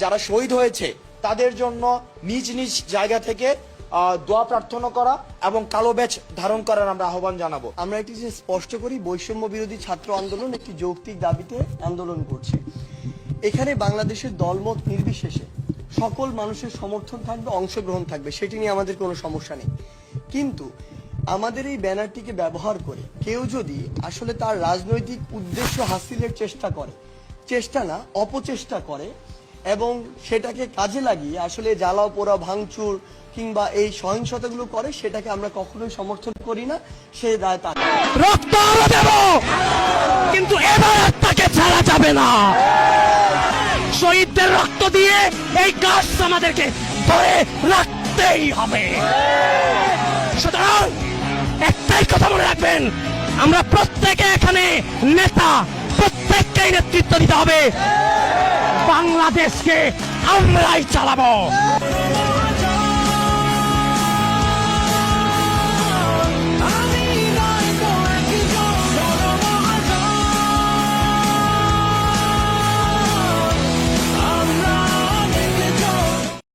যারা শহীদ হয়েছে তাদের জন্য নিজ নিজ জায়গা থেকে দোয়া প্রার্থনা করা এবং কালো ব্যাচ ধারণ করার আমরা আহ্বান জানাবো। আমরা একটি যে স্পষ্ট করি, বৈষম্য বিরোধী ছাত্র আন্দোলন একটি যৌক্তিক দাবিতে আন্দোলন করছে। এখানে বাংলাদেশের দলমত নির্বিশেষে সকল মানুষের সমর্থন থাকবে, অংশগ্রহণ থাকবে, সেটি নিয়ে আমাদের কোনো সমস্যা নেই। কিন্তু আমাদের এই ব্যানারটিকে ব্যবহার করে কেউ যদি আসলে তার রাজনৈতিক উদ্দেশ্য হাসিলের চেষ্টা করে, চেষ্টা না অপচেষ্টা করে, এবং সেটাকে কাজে লাগিয়ে আসলে জ্বালাও পোড়া ভাঙচুর কিংবা এই সহিংসতাগুলো করে, সেটাকে আমরা কখনোই সমর্থন করি না। সে দায় তার। রক্ত আরো দেব, কিন্তু এবার তাকে ছাড়া যাবে না। শহীদদের রক্ত দিয়ে এই কাজ আমাদেরকে ধরে রাখতেই হবে। সুতরাং একটাই কথা মনে রাখবেন, আমরা প্রত্যেকে এখানে নেতা, প্রত্যেককেই নেতৃত্ব দিতে হবে। বাংলাদেশকে আমরাই চালাবো।